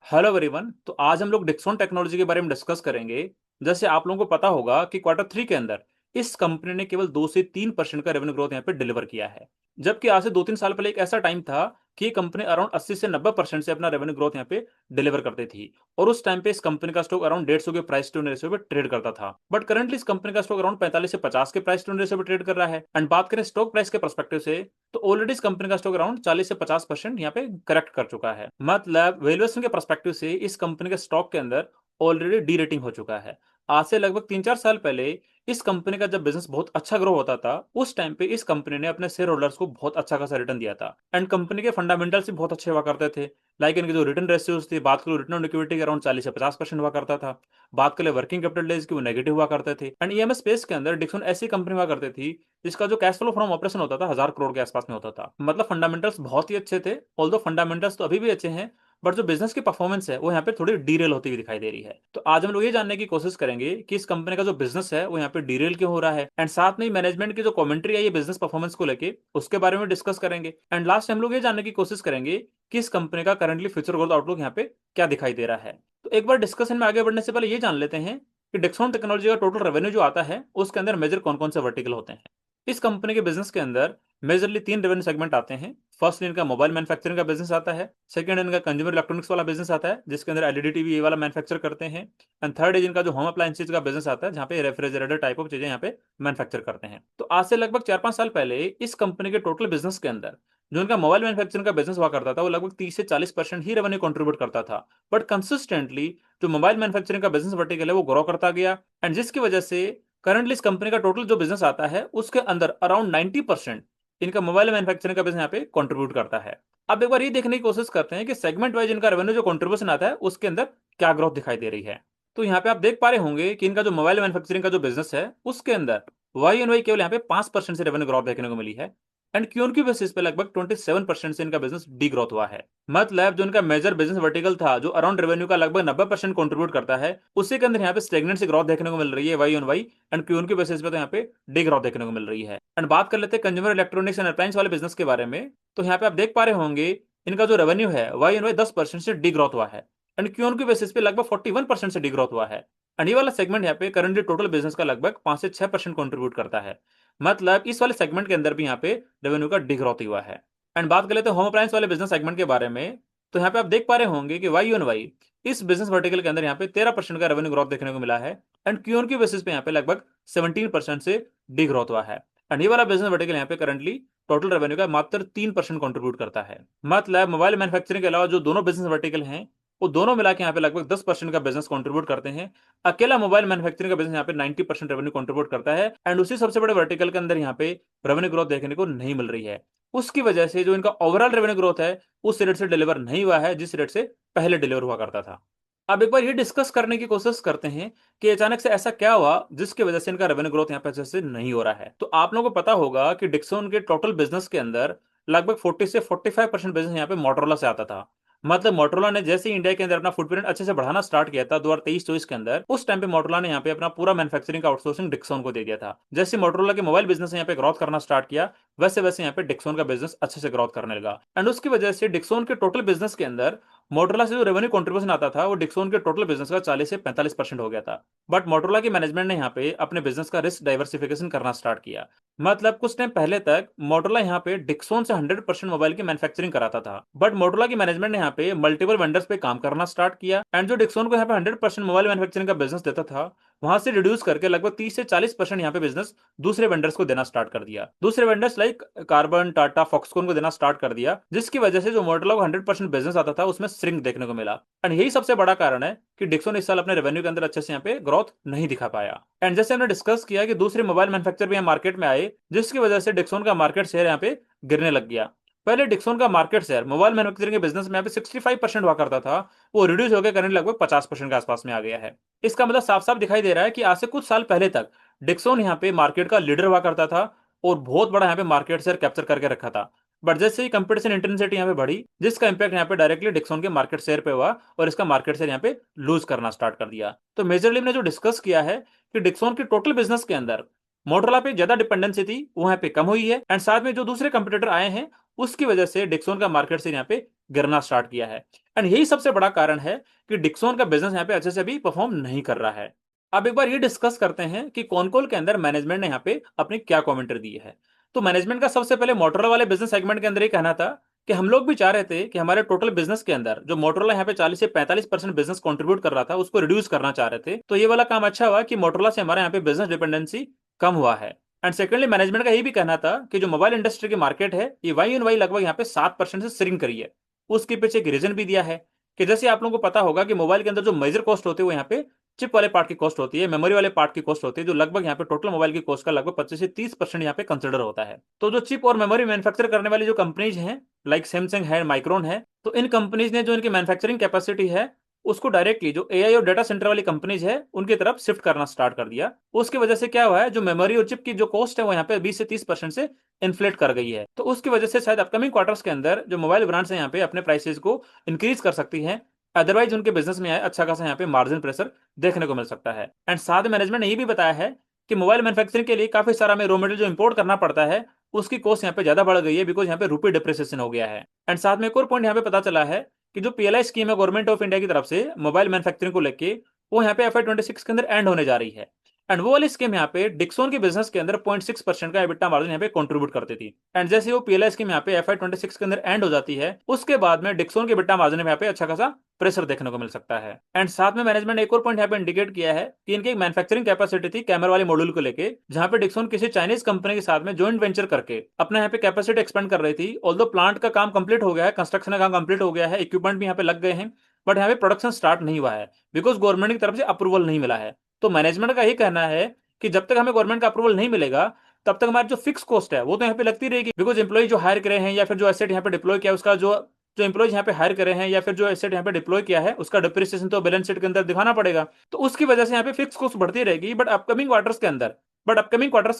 Hello everyone. तो आज हम लोग डिक्सन टेक्नोलॉजी के बारे में डिस्कस करेंगे। जैसे आप लोगों को पता होगा कि क्वार्टर 3 के अंदर इस कंपनी ने केवल 2 से 3% का रेवेन्यू ग्रोथ यहाँ पे डिलीवर किया है। जबकि आज से 2-3 साल पहले एक ऐसा टाइम था कि ये कंपनी अराउंड 80 से 90% से अपना रेवेन्यू ग्रोथ यहाँ पे डिलीवर करती थी। और उस टाइम पे इस कंपनी का स्टॉक अराउंड 150 के प्राइस टू रेशियो पे ट्रेड करता था। बट करंटली इस कंपनी का स्टॉक अराउंड 45 से 50 के प्राइस टू रेशियो पे ट्रेड कर रहा है। एंड बात करें स्टॉक प्राइस के परस्पेक्टिव से, तो ऑलरेडी इस कंपनी का स्टॉक अराउंड 40 से 50% यहाँ पे करेक्ट कर चुका है। मतलब वैल्यूएशन के परस्पेक्टिव से इस कंपनी के स्टॉक के अंदर ऑलरेडी डी रेटिंग हो चुका है। आज से लगभग 3-4 साल पहले इस कंपनी का जब बिजनेस बहुत अच्छा ग्रो होता था, उस टाइम पे इस कंपनी ने अपने शेयर होल्डर्स को बहुत अच्छा खासा रिटर्न दिया था। एंड कंपनी के फंडामेंटल्स भी बहुत अच्छे हुआ करते थे। लाइक इनके जो रिटर्न रेशियोज थी, बात करो रिटर्न ऑन इक्विटी के अराउंड 40 से 50% हुआ करता था। बात करें वर्किंग कैपिटल डेज की, वो नेगेटिव हुआ करते थे। एंड ईएमएस स्पेस के अंदर डिक्सन ऐसी कंपनी हुआ करती थी जिसका जो कैश फ्लो फ्रॉम ऑपरेशन होता था 1000 करोड़ के आसपास में होता था। मतलब फंडामेंटल्स बहुत ही अच्छे थे। ऑल्दो फंडामेंटल्स तो अभी भी अच्छे हैं, बट जो बिजनेस की परफॉर्मेंस है वो यहाँ पे थोड़ी डीरेल होती हुई दिखाई दे रही है। तो आज हम लोग ये जानने की कोशिश करेंगे कि इस कंपनी का जो बिजनेस है वो यहाँ पे डीरेल क्यों हो रहा है। एंड साथ में मैनेजमेंट की जो कमेंट्री है ये बिजनेस परफॉर्मेंस को लेके, उसके बारे में डिस्कस करेंगे। एंड लास्ट हम लोग ये जानने की कोशिश करेंगे कि इस कंपनी का करंटली फ्यूचर ग्रोथ आउटलुक यहाँ पे क्या दिखाई दे रहा है। तो एक बार डिस्कशन में आगे बढ़ने से पहले ये जान लेते हैं कि डिक्सन टेक्नोलॉजी का टोटल रेवेन्यू जो आता है उसके अंदर मेजर कौन कौन से वर्टिकल होते हैं। इस कंपनी के बिजनेस के अंदर मेजरली 3 रेवेन्यू सेगमेंट आते हैं। फर्स्ट इनका मोबाइल मैन्युफैक्चरिंग का बिजनेस आता है। सेकंड इनका कंज्यूमर इलेक्ट्रॉनिक्स वाला बिजनेस आता है जिसके अंदर एलईडी टीवी ये वाला मैन्युफैक्चर करते हैं। एंड थर्ड इज इनका जो होम अप्लायंसेज का बिजनेस आता है जहाँ पे रेफ्रिजरेटर टाइप ऑफ चीजें यहाँ पे मैन्युफैक्चर करते हैं। तो आज से लगभग 4-5 साल पहले इस कंपनी के टोटल बिजनेस के अंदर जो इनका मोबाइल मैन्युफैक्चरिंग का बिजनेस हुआ करता था वो लगभग 30 से 40% ही रेवेन्यू कंट्रीब्यूट करता था। बट कंसिस्टेंटली जो मोबाइल मैन्युफैक्चरिंग का बिजनेस वर्टिकल है वो ग्रो करता गया। एंड जिसकी वजह से करंटली इस कंपनी का टोटल जो बिजनेस आता है उसके अंदर अराउंड 90% इनका मोबाइल मैन्युफैक्चरिंग का बिजनेस यहाँ पे कंट्रीब्यूट करता है। अब एक बार ये देखने की कोशिश करते हैं कि सेगमेंट वाइज इनका रेवेन्यू जो कंट्रीब्यूशन आता है उसके अंदर क्या ग्रोथ दिखाई दे रही है। तो यहाँ पे आप देख पा रहे होंगे कि इनका जो मोबाइल मैन्युफैक्चरिंग का जो बिजनेस है उसके अंदर वाई एन वाई केवल यहाँ पे 5% से रेवेन्यू ग्रोथ देखने को मिली है। And Q on Q basis पे लगभग 27% से इनका बिजनेस डी ग्रोथ हुआ है। मतलब जो इनका मेजर बिजनेस वर्टिकल था जो अराउंड रेवेन्यू का लगभग 90% कंट्रीब्यूट करता है, उसी के अंदर यहाँ पे स्टेगनेंट सी ग्रोथ देखने को मिल रही है Y on Y. And Q on Q basis पे तो यहाँ पे डी ग्रोथ देखने को मिल रही है। एंड बात कर लेते हैं कंज्यूमर इलेक्ट्रॉनिक्स एंड अप्लायंस वाले बिजनेस के बारे में। तो यहाँ पे आप देख पा रहे होंगे इनका जो रेवेन्यू है वाई एन वाई 10% से डी ग्रोथ हुआ है। And Q on Q basis पे लगभग 41% से डी ग्रोथ हुआ है। एंड ये वाला सेगमेंट यहाँ पे करंटली टोटल बिजनेस का लगभग 5 से 6% कंट्रीब्यूट करता है। मतलब इस वाले सेगमेंट के अंदर भी यहाँ पे रेवेन्यू का डी ग्रोथ हुआ है। एंड बात कर लेते हैं होम अप्लायंस वाले बिजनेस सेगमेंट के बारे में। तो यहाँ पे आप देख पा रहे होंगे कि वाई ऑन वाई इस बिजनेस वर्टिकल के अंदर यहाँ पे 13% का रेवेन्यू ग्रोथ देखने को मिला है। And Q on Q basis पे यहाँ पे लगभग 17% से डी ग्रोथ हुआ है। एंड ये वाला बिजनेस वर्टिकल यहाँ पे करंटली टोटल रेवेन्यू का मात्र 3% कंट्रीब्यूट करता है। मतलब मोबाइल मैन्युफैक्चरिंग के अलावा जो दोनों बिजनेस वर्टिकल हैं वो दोनों मिला के यहाँ पे लगभग 10% का बिजनेस कंट्रीब्यूट करते हैं। अकेला मोबाइल मैन्युफैक्चरिंग का बिजनेस यहाँ पे 90% रेवेन्यू कंट्रीब्यूट करता है। एंड उसी सबसे बड़े वर्टिकल के अंदर यहाँ पे रेवेन्यू ग्रोथ देखने को नहीं मिल रही है। उसकी वजह से जो इनका ओवरऑल रेवेन्यू ग्रोथ है उस रेट से डिलीवर नहीं हुआ है जिस रेट से पहले डिलीवर हुआ करता था। अब एक बार ये डिस्कस करने की कोशिश करते हैं कि अचानक से ऐसा क्या हुआ जिसकी वजह से इनका रेवेन्यू ग्रोथ यहाँ पे अच्छे से नहीं हो रहा है। तो आप लोगों को पता होगा कि डिक्सन के टोटल बिजनेस के अंदर लगभग 40 से 45% बिजनेस यहाँ पे मोटरोला से आता था। मतलब मोटरोला ने जैसे ही इंडिया के अंदर अपना फुटप्रिंट अच्छे से बढ़ाना स्टार्ट किया था 2023-24 के अंदर, उस टाइम पे मोटरोला ने यहाँ पे अपना पूरा मैन्युफैक्चरिंग का आउटसोर्सिंग डिक्सन को दे दिया था। जैसे मोटरोला के मोबाइल बिजनेस यहाँ पे ग्रोथ करना स्टार्ट किया, वैसे वैसे यहाँ पे डिक्सन का बिजनेस अच्छे से ग्रोथ करने लगा। एंड उसकी वजह से डिक्सन के टोटल बिजनेस के अंदर मोटरोला से जो रेवेन्यू कंट्रीब्यूशन आता था वो डिक्सन के टोटल बिजनेस का 40 से 45% हो गया था। बट मोटरोला की मैनेजमेंट ने यहाँ पे अपने बिजनेस का रिस्क डाइवर्सिफिकेशन करना स्टार्ट किया। मतलब कुछ टाइम पहले तक मोटरोला यहाँ पे डिक्सन से 100% मोबाइल की मैन्युफैक्चरिंग कराता था। बट मोटरोला की मैनेजमेंट ने यहाँ पे मल्टीपल वेंडर्स पे काम करना स्टार्ट किया। एंड जो डिक्सन को यहाँ पे 100% मोबाइल मैन्युफैक्चरिंग का बिजनेस देता था वहां से रिड्यूस करके लगभग 30 से 40% यहाँ पे बिजनेस दूसरे वेंडर्स को देना स्टार्ट कर दिया। दूसरे vendors like carbon, Tata, Foxconn को देना स्टार्ट कर दिया, जिसकी वजह से जो मोटरोला को 100% बिजनेस आता था उसमें श्रिंक देखने को मिला। एंड यही सबसे बड़ा कारण है कि डिक्सन इस साल अपने रेवेन्यू के अंदर अच्छे से यहाँ पे ग्रोथ नहीं दिखा पाया। एंड जैसे हमने डिस्कस किया कि दूसरे मोबाइल मैन्युफैक्चर भी यहाँ मार्केट में आए जिसकी वजह से डिक्सन का मार्केट शेयर यहाँ पे गिरने लग गया। पहले डिक्सन का मार्केट शेयर मोबाइल मैन्युफैक्चरिंग के बिजनेस में यहाँ पे 65% हुआ करता था, वो रिड्यूस होकर करंट लगभग 50% के आसपास में आ गया है। इसका मतलब साफ साफ दिखाई दे रहा है कि आज से कुछ साल पहले तक डिक्सन यहाँ पे मार्केट का लीडर हुआ करता था और बहुत बड़ा यहाँ पे मार्केट शेयर कैप्चर करके रखा था। बट जैसे ही कंपटीशन इंटेंसिटी यहाँ पे बढ़ी जिसका इंपैक्ट यहाँ पे डायरेक्टली डिक्सन के मार्केट शेयर पे हुआ और इसका मार्केट शेयर यहाँ पे लूज करना स्टार्ट कर दिया। तो मेजरली हमने जो डिस्कस किया है कि डिक्सन के टोटल बिजनेस के अंदर मोटरोला पे ज्यादा डिपेंडेंसी थी वो यहाँ पे कम हुई है। एंड साथ में जो दूसरे कंपटीटर आए हैं उसकी वजह से डिक्सन का मार्केट शेयर यहाँ पे गिरना स्टार्ट किया है। एंड यही सबसे बड़ा कारण है कि डिक्सॉन का बिजनेस यहाँ पे अच्छे से अभी परफॉर्म नहीं कर रहा है। अब एक बार ये डिस्कस करते हैं कि कौन कॉल के अंदर मैनेजमेंट ने यहाँ पे अपनी क्या कमेंट्री दी है। तो मैनेजमेंट का सबसे पहले मोटरोला वाले बिजनेस सेगमेंट के अंदर ये कहना था कि हम लोग भी चाह रहे थे कि हमारे टोटल बिजनेस के अंदर जो मोटरोला यहाँ पे 40 से 45% बिजनेस कंट्रीब्यूट कर रहा था उसको रिड्यूस करना चाह रहे थे। तो ये वाला काम अच्छा हुआ कि मोटरोला से हमारे यहाँ पे बिजनेस डिपेंडेंसी कम हुआ है। एंड सेकेंडली मैनेजमेंट का ये भी कहना था कि जो मोबाइल इंडस्ट्री की मार्केट है ये वाई एन वाई लगभग यहाँ पे 7% से श्रिंक करी है। उसके पीछे एक रीजन भी दिया है कि जैसे आप लोगों को पता होगा कि मोबाइल के अंदर जो मेजर कॉस्ट होती है वो यहाँ पे चिप वाले पार्ट की कॉस्ट होती है, मेमोरी वाले पार्ट की कॉस्ट होती है, जो लगभग यहाँ पे टोटल मोबाइल की कॉस्ट का लगभग 25 से 30% यहाँ पे कंसिडर होता है। तो जो चिप और मेमोरी मैन्युफैक्चर करने वाली जो कंपनीज हैं लाइक सैमसंग है, माइक्रोन है, तो इन कंपनीज ने जो इनकी मैन्युफैक्चरिंग कैपेसिटी है उसको डायरेक्टली जो एआई और डेटा सेंटर वाली कंपनीज है उनकी तरफ शिफ्ट करना स्टार्ट कर दिया। उसकी वजह से क्या हुआ है, जो मेमोरी और चिप की जो कॉस्ट है वो यहाँ पे 20 से 30% से इन्फ्लेट कर गई है। तो उसकी वजह से शायद अपकमिंग क्वार्टर्स के अंदर जो मोबाइल ब्रांड्स हैं यहाँ पे अपने प्राइसेस को इंक्रीज कर सकती है। अदरवाइज उनके बिजनेस में अच्छा खासा यहाँ पे मार्जिन प्रेशर देखने को मिल सकता है। एंड साथ में मैनेजमेंट ने ये भी बताया है कि मोबाइल मैन्युफैक्चरिंग के लिए काफी सारा हमें रॉ मटेरियल जो इंपोर्ट करना पड़ता है उसकी कॉस्ट यहाँ पे ज्यादा बढ़ गई है, बिकॉज यहाँ पे रुपये डिप्रिसिएशन हो गया है। एंड साथ में एक और पॉइंट यहाँ पे पता चला है कि जो पीएलआई स्कीम है गवर्नमेंट ऑफ इंडिया की तरफ से मोबाइल मैन्युफैक्चरिंग को लेके, वो यहाँ पे FY 26 के अंदर एंड होने जा रही है। एंड वो वाली स्कीम यहाँ पे डिक्सॉन के बिजनेस के अंदर 0.6% का EBITDA मार्जिन यहाँ पे कंट्रीब्यूट करती थी। एंड जैसे वो पीएलआई स्कीम यहाँ पे FY 26 के अंदर एंड हो जाती है उसके बाद में डिक्सॉन के EBITDA मार्जिन में यहाँ पे अच्छा खासा प्रेशर देखने को मिल सकता है। एंड साथ में मैनेजमेंट ने एक और पॉइंट यहाँ पे इंडिकेट किया है कि इनकी एक मैन्युफैक्चरिंग कैपेसिटी थी कैमरा वाले मॉड्यूल को लेके, जहां पे डिक्सॉन किसी चाइनीज कंपनी के साथ में जॉइंट वेंचर करके अपना यहाँ पे कैपेसिटी एक्सपेंड कर रही थी। ऑल्दो प्लांट का काम कंप्लीट हो गया है, कंस्ट्रक्शन का काम कंप्लीट हो गया है, इक्विपमेंट भी यहाँ पे लग गए हैं, बट यहाँ पे प्रोडक्शन स्टार्ट नहीं हुआ है बिकॉज गवर्नमेंट की तरफ से अप्रूवल नहीं मिला है। तो मैनेजमेंट का ये कहना है कि जब तक हमें गवर्नमेंट का अप्रूवल नहीं मिलेगा तब तक हमारी जो फिक्स कॉस्ट है वो तो यहाँ पे लगती रहेगी, बिकॉज एम्प्लॉय जो हायर करे हैं या फिर जो एसेट यहाँ पे डिप्लॉय किया उसका जो जो एम्प्लॉयज यहाँ पे हायर करे हैं या फिर जो एसेट यहाँ पे डिप्लॉय किया है उसका डिप्रिसिएशन तो बैलेंस शीट के अंदर दिखाना पड़ेगा। तो उसकी वजह से यहाँ पे फिक्स कॉस्ट बढ़ती रहेगी। बट अपकमिंग क्वार्टर्स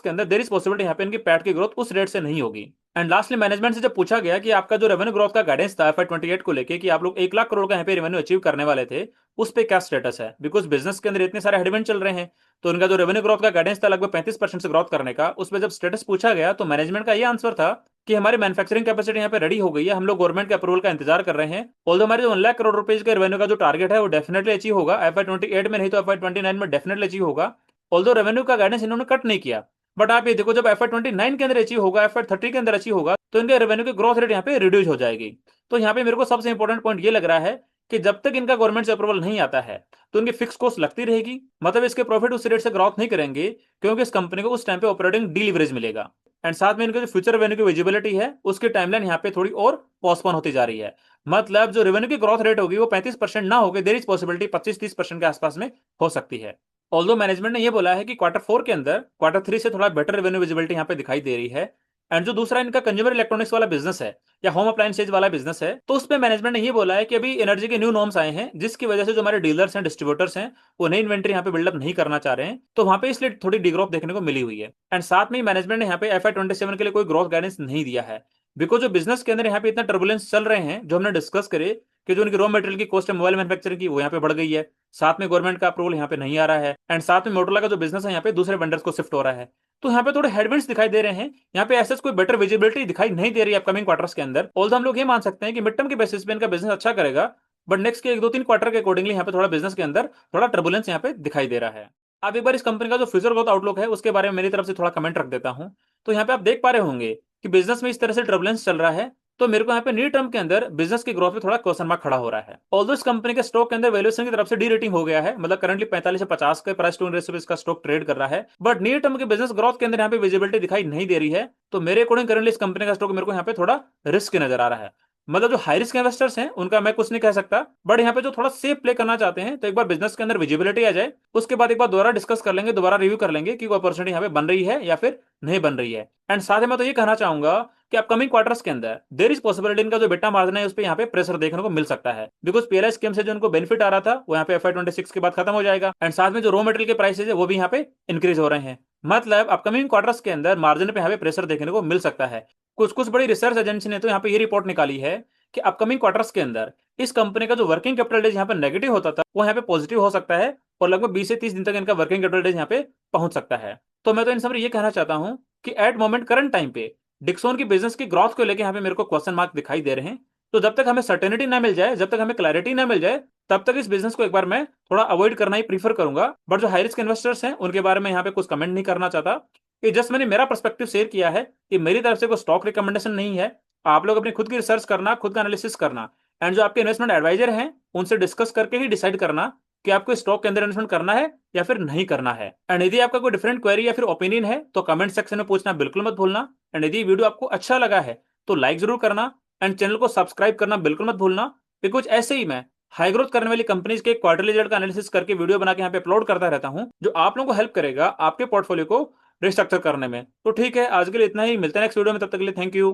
के अंदर देर इज पॉसिबिलिटी यहाँ पे इनकी पैट की ग्रोथ उस रेट से नहीं होगी। एंड लास्टली मैनेजमेंट से जब पूछा गया कि आपका जो रेवेन्यू ग्रोथ का गाइडेंस था FY 28 को लेके कि आप लोग 1 लाख करोड़ का यहाँ पे रेवेन्यू अचीव करने वाले थे, उस पे क्या स्टेटस है, बिकॉज बिजनेस के अंदर इतने सारे हेडविंड चल रहे हैं। तो उनका जो रेवेन्यू ग्रोथ का गाइडेंस था लगभग 35% से ग्रोथ करने का, उस पर जब स्टेटस पूछा गया तो मैनेजमेंट का ये आंसर था कि हमारी मैन्युफैक्चरिंग कैपेसिटी यहाँ पे रेडी हो गई है, हम लोग गवर्नमेंट के अप्रूवल का इंतजार कर रहे हैं। ऑल्दो हमारे जो 1 लाख करोड़ रुपए के रेवेन्यू का जो टारगेट है वो डेफिनेटली अचीव होगा FY 28 में, नहीं तो FY 29 में डेफिनेटली अचीव होगा। ऑल्दो रेवेन्यू का गाइडेंस इन्होंने कट नहीं किया, बट आप ये देखो जब FY 29 के अंदर अचीव होगा, FY 30 के अंदर अचीव होगा, तो इनके रेवेन्यू की ग्रोथ रेट यहाँ पे रिड्यूस हो जाएगी। तो यहाँ पे मेरे को सबसे इंपॉर्टेंट पॉइंट ये लग रहा है कि जब तक इनका गवर्नमेंट से अप्रूवल नहीं आता है तो इनकी फिक्स कॉस्ट लगती रहेगी, मतलब इसके प्रॉफिट उस रेट से ग्रोथ नहीं करेंगे क्योंकि इस कंपनी को उस टाइम पे ऑपरेटिंग डीलिवरेज मिलेगा। एंड साथ में इनके जो फ्यूचर रेवेन्यू की विजिबिलिटी है उसकी टाइमलाइन यहाँ पे थोड़ी और पोस्टपोन होती जा रही है। मतलब जो रेवेन्यू की ग्रोथ रेट होगी वो 35% ना होकर देर इज पॉसिबिलिटी 25-30% के आसपास में हो सकती है। ऑल्दो मैनेजमेंट ने ये बोला है कि Q4 के अंदर Q3 से थोड़ा बेटर रेवेन्यू विजिबिलिटी यहाँ पे दिखाई दे रही है। एंड जो दूसरा इनका कंज्यूमर इलेक्ट्रॉनिक्स वाला बिजनेस है या होम अप्लायंसेज वाला बिजनेस है, तो उसमें मैनेजमेंट ने ये बोला है कि अभी एनर्जी के न्यू नॉर्म्स आए हैं जिसकी वजह से जो हमारे डीलर्स हैं, डिस्ट्रीब्यूटर्स हैं, वो नई इन्वेंट्री यहाँ पे बिल्डअप नहीं करना चाह रहे हैं, तो वहां पे इसलिए थोड़ी डिग्रोथ देखने को मिली हुई है। एंड साथ में मैनेजमेंट ने यहाँ पे FY 27 के लिए कोई ग्रोथ गाइडेंस नहीं दिया है, बिकॉज जो बिजनेस के अंदर यहाँ पे इतना टर्बुलेंस चल रहे हैं जो हमने डिस्कस करे कि जो उनकी रॉ मटेरियल की कॉस्ट है मोबाइल मैन्युफैक्चरिंग की वो यहाँ पे बढ़ गई है, साथ में गवर्नमेंट का अप्रूवल यहाँ पे नहीं आ रहा है, एंड साथ में मोटोरोला का जो बिजनेस है यहाँ पे दूसरे वेंडर्स को शिफ्ट हो रहा है। तो यहाँ पे थोड़े हेडविंड्स दिखाई दे रहे हैं, यहाँ पे ऐसा कोई बेटर विजिबिलिटी दिखाई नहीं दे रही है अपकमिंग क्वार्टर्स के अंदर। ऑल्दो हम लोग ये मान सकते हैं कि मिड टर्म के बेसिस पे इनका बिजनेस अच्छा करेगा, बट नेक्स्ट के 1-2-3 क्वार्टर के अकॉर्डिंगली यहाँ पे थोड़ा बिजनेस के अंदर थोड़ा टर्बुलेंस यहाँ पे दिखाई दे रहा है। अब एक बार इस कंपनी का जो फ्यूचर ग्रोथ आउटलुक है उसके बारे में मेरी तरफ से थोड़ा कमेंट रख देता हूँ। तो यहाँ पे आप देख पा रहे होंगे कि बिजनेस में इस तरह से टर्बुलेंस चल रहा है, तो मेरे को यहाँ पे न्यू टर्म के अंदर बिजनेस की ग्रोथ पे थोड़ा क्वेश्चन मार्क खड़ा हो रहा है। ऑल्दो इस कंपनी के स्टॉक के अंदर वैल्यूएशन की तरफ से डी रेटिंग हो गया है, मतलब करंटली 45 से 50 के प्राइस टू अर्निंग रेशियो पे इसका स्टॉक ट्रेड कर रहा है, बट न्यू टर्म के बिजनेस ग्रोथ के अंदर यहाँ पे विजिबिलिटी दिखाई नहीं दे रही है। तो मेरे अकॉर्डिंग करंटली इस कंपनी का स्टॉक मेरे को यहाँ पे थोड़ा रिस्क नजर आ रहा है। मतलब जो हाई रिस्क इन्वेस्टर्स हैं उनका मैं कुछ नहीं कह सकता, बट यहाँ पे जो थोड़ा सेफ प्ले करना चाहते हैं तो एक बार बिजनेस के अंदर विजिबिलिटी आ जाए उसके बाद एक बार दोबारा डिस्कस कर लेंगे, दोबारा रिव्यू कर लेंगे कि कोई अपॉर्चुनिटी यहाँ पे बन रही है या फिर नहीं बन रही है। एंड साथ ही मैं तो ये कहना चाहूंगा कि अपकमिंग क्वार्टर्स के अंदर देर इज पॉसिबिलिटी इनका जो बेटा मार्जिन है उस पर यहाँ पे प्रेशर देखने को मिल सकता है, बिकॉज पीएलआई स्कीम से जो इनको बेनिफिट आ रहा था वो यहाँ पे FY 26 के बाद खत्म हो जाएगा। एंड साथ में जो रॉ मटेरियल के प्राइसेस है वो भी यहाँ पे इंक्रीज हो रहे हैं, मतलब अपकमिंग क्वार्टर्स के अंदर मार्जिन पे यहाँ पे प्रेशर देखने को मिल सकता है। कुछ कुछ बड़ी रिसर्च एजेंसी ने तो यहाँ पे ये रिपोर्ट निकाली है कि अपकमिंग क्वार्टर्स के अंदर इस कंपनी का जो वर्किंग कैपिटल डेज यहाँ पे नेगेटिव होता था वो यहाँ पे पॉजिटिव हो सकता है, और लगभग 20 से 30 दिन तक इनका वर्किंग कैपिटल डेज यहाँ पे पहुंच सकता है। तो मैं तो इन सब ये कहना चाहता हूँ कि एट मोमेंट करंट टाइम पे डिक्सॉन की बिजनेस की ग्रोथ को लेकर यहाँ पे मेरे को क्वेश्चन मार्क दिखाई दे रहे हैं, तो जब तक हमें सर्टेनिटी ना मिल जाए, जब तक हमें क्लैरिटी ना मिल जाए, तब तक इस बिजनेस को एक बार मैं थोड़ा अवॉइड करना ही प्रीफर करूंगा। बट जो हाई रिस्क इन्वेस्टर्स हैं उनके बारे में यहाँ पे कुछ कमेंट नहीं करना चाहता। कि जस्ट मैंने मेरा पर्सपेक्टिव शेयर किया है कि मेरी तरफ से कोई स्टॉक रिकमेंडेशन नहीं है। आप लोग अपनी खुद की रिसर्च करना, खुद का एनालिसिस करना, एंड जो आपके इन्वेस्टमेंट एडवाइजर हैं उनसे डिस्कस करके ही डिसाइड करना कि आपको स्टॉक के अंदर इन्वेस्टमेंट करना है या फिर नहीं करना है। एंड यदि आपका कोई डिफरेंट क्वेरी या फिर ओपिनियन है तो कमेंट सेक्शन में पूछना बिल्कुल मत भूलना। एंड यदि वीडियो आपको अच्छा लगा है तो लाइक जरूर करना एंड चैनल को सब्सक्राइब करना बिल्कुल मत भूलना। कि कुछ ऐसे ही मैं हाई ग्रोथ करने वाली कंपनीज के क्वार्टरली रिजल्ट का एनालिसिस करके वीडियो बना के यहाँ पे अपलोड करता रहता हूँ, जो आप लोगों को हेल्प करेगा आपके पोर्टफोलियो को रिस्ट्रक्चर करने में। तो ठीक है, आज के लिए इतना ही, मिलते हैं नेक्स्ट वीडियो में, तब तक के लिए थैंक यू।